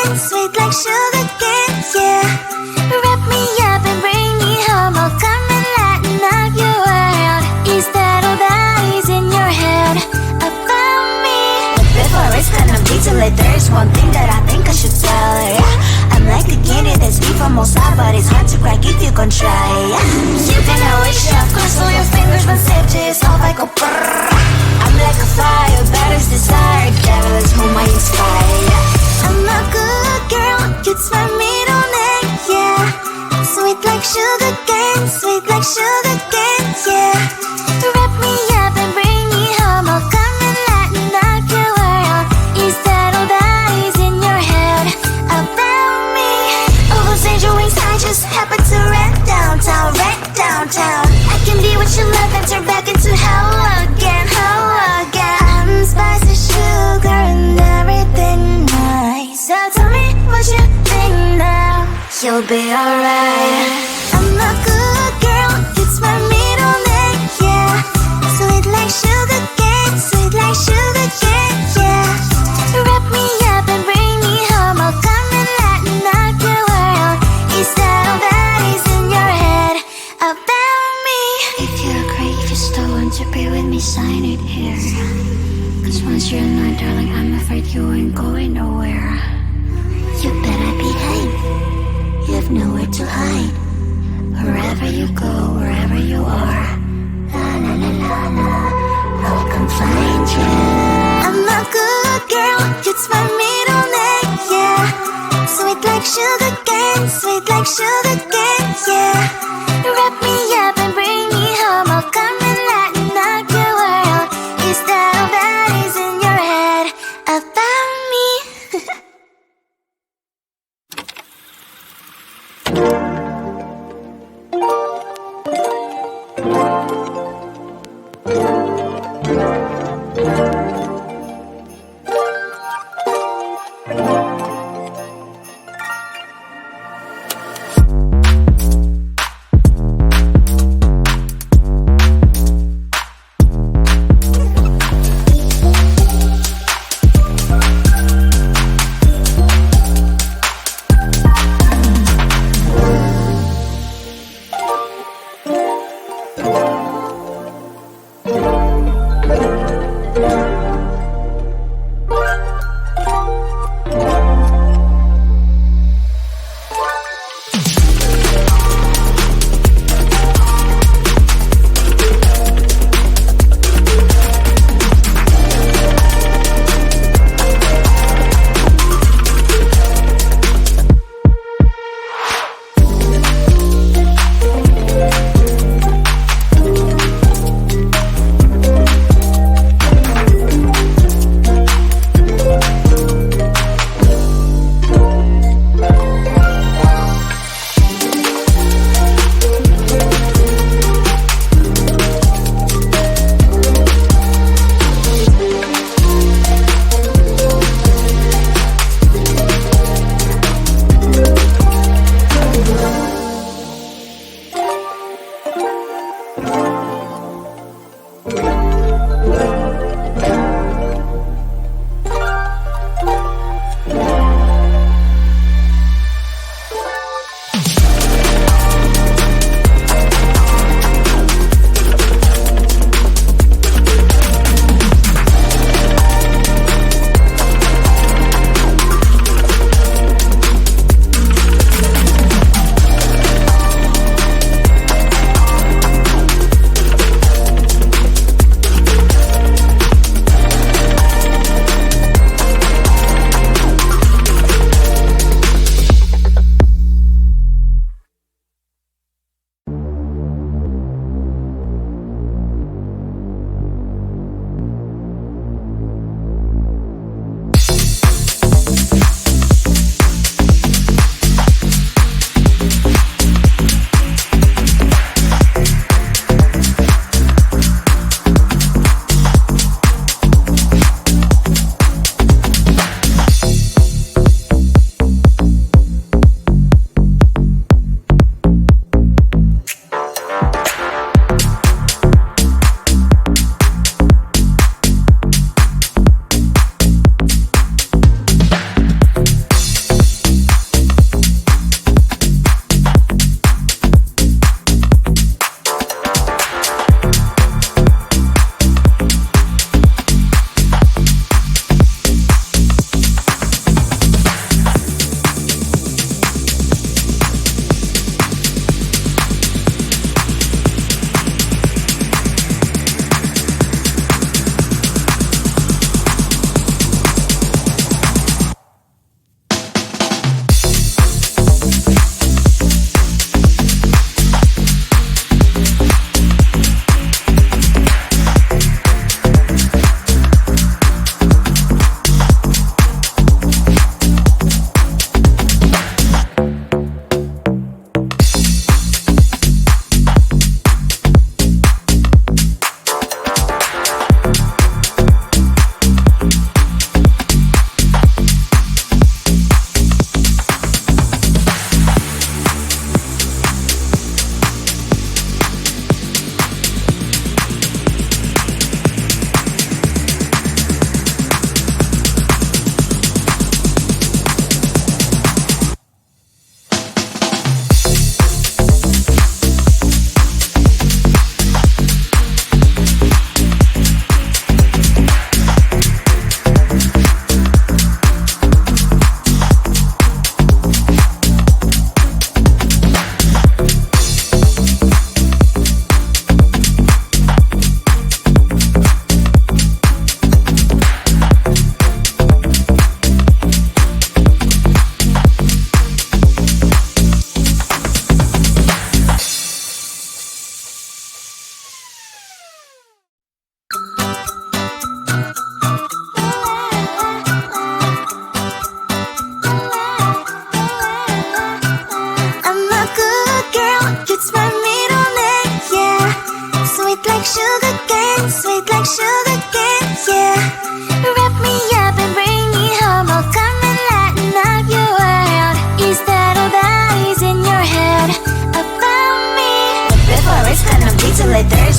cane, sweet like sugar cane, yeah. Wrap me up and bring me home, I'll come and lighten up your world. Is that all that is in your head about me? But before it's gonna be too late, there's one thing that I think I should tell her, yeah. I'm like the candy that's deep from outside, but it's hard to crack if you can try, yeah. You can always shove, cross all your fingers, but safety is off, I go brrrr. I'm like a fire, battles desire, devil is whom I inspire, yeah. I'm a good girl, it's my middle name, yeah. Sweet like sugar cane, sweet like sugar cane, yeah. Wrap me up and bring me home, I'll come and lighten up your world. Is that all that is in your head about me? All those angel wings I just happen to rent downtown, rent downtown. I can be what you love and turn back into hell again, hell again. I'm spicy sugar and everything nice. So tell me what you think now, you'll be alright. I'm a good girl, it's my middle name, yeah. Sweet like sugar cane, sweet like sugar cane, yeah. Wrap me up and bring me home, I'll come and lighten up your world. Is that all that is in your head about me? If you agree, if you still want to be with me, sign it here. Cause once you're not, darling, I'm afraid you ain't going nowhere. You better behave, you have nowhere to hide. Wherever you go, wherever you are, la la la la la, I'll come find you. I'm a good girl, it's my middle name, yeah. Sweet like sugar cane, sweet like sugar cane, yeah. Wrap me up and bring me home, I'll come and lighten up your world. Is that all that is in your head about me?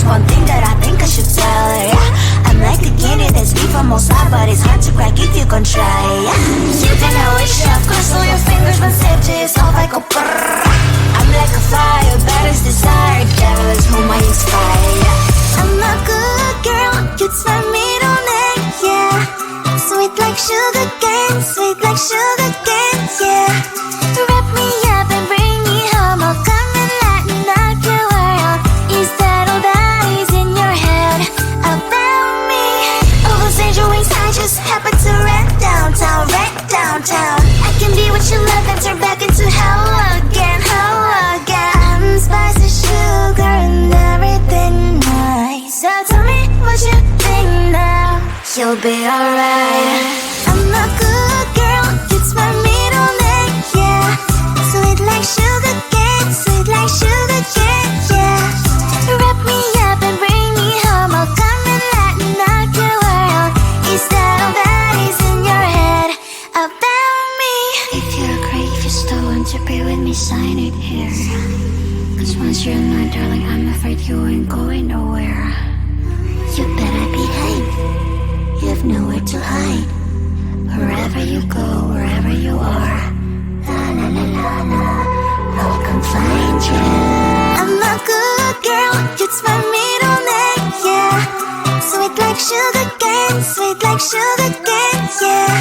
one thing that I think I should tell her, yeah. I'm like a candy that's made from most high, but it's hard to crack if you gon' try, yeah. You can always shove crystal on your fingers, but sip just off like a brrrr. I'm like a fire, baddest desire, devil is whom I inspire, yeah. I'm a good girl, it's my middle name, yeah. Sweet like sugar cane, sweet like sugar cane, yeah. Wrap me up and bring me home, I'll come and lighten up your world. Is that all that is in your head about me? Oh, those angel wings I just happen to rent downtown, I can be what you love and turn back into hell again, I'm spicy sugar and everything nice. So tell me what you think now, you'll be alright. I'm a good girl, it's my middle name, yeah. Sweet like sugar cane, sweet like sugar cane, yeah. Wrap me up and bring me home, I'll come and lighten up your world. Is that all that is in your head about me? If you're great, if you're still want to be with me, sign it here. Cause once you're not, darling, I'm afraid you ain't going nowhere. You better behave, you've nowhere to hide. Wherever you go, wherever you are, la la la la la, I'll come find you. I'm a good girl, it's my middle name, yeah. Sweet like sugar cane, sweet like sugar cane, yeah.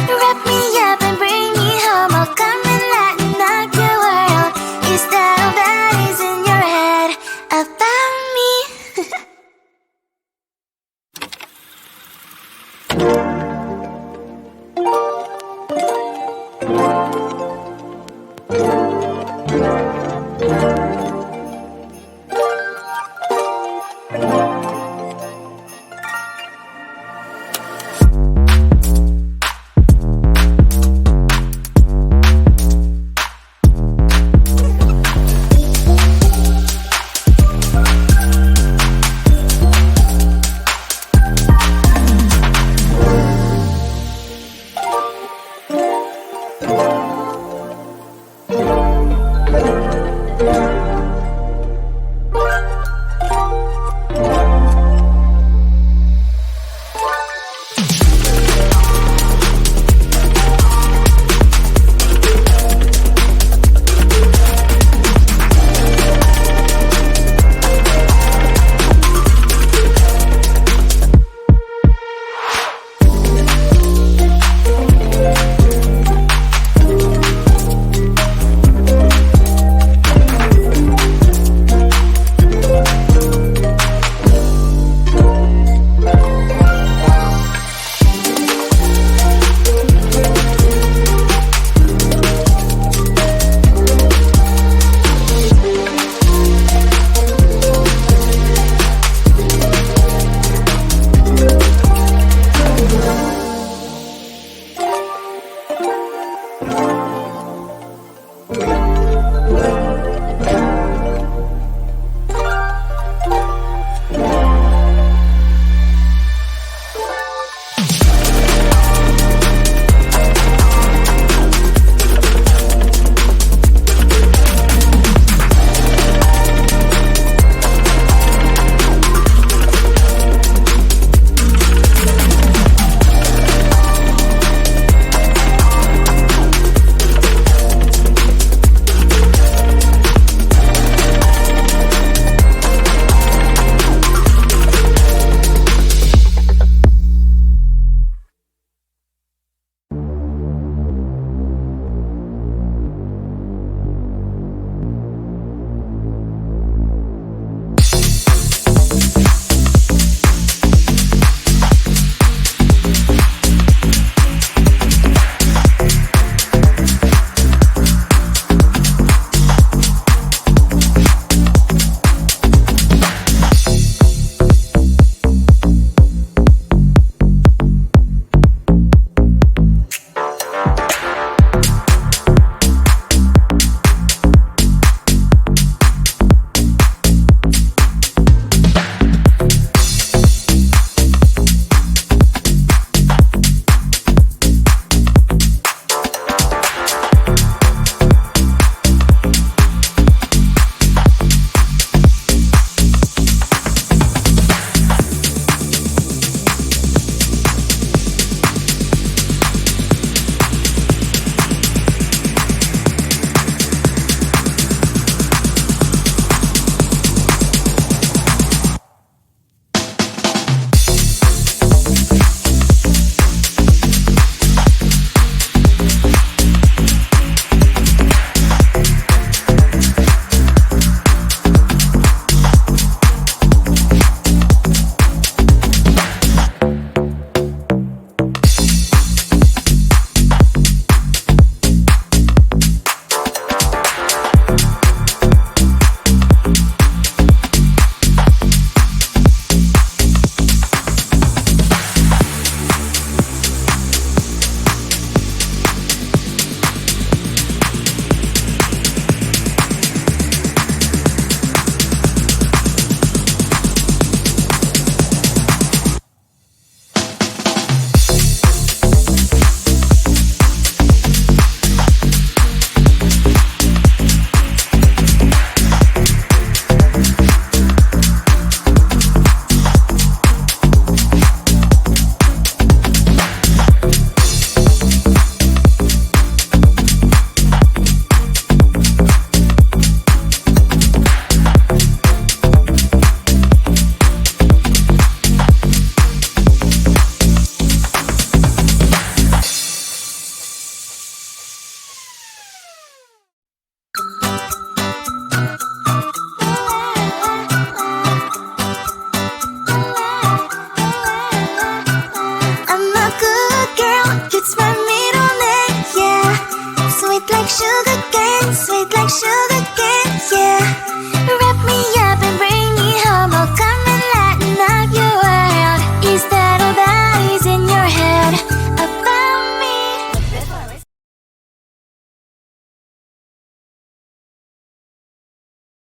Wrap me up and bring me home, I'll come and lighten up your world. Is that all that is in your head about me?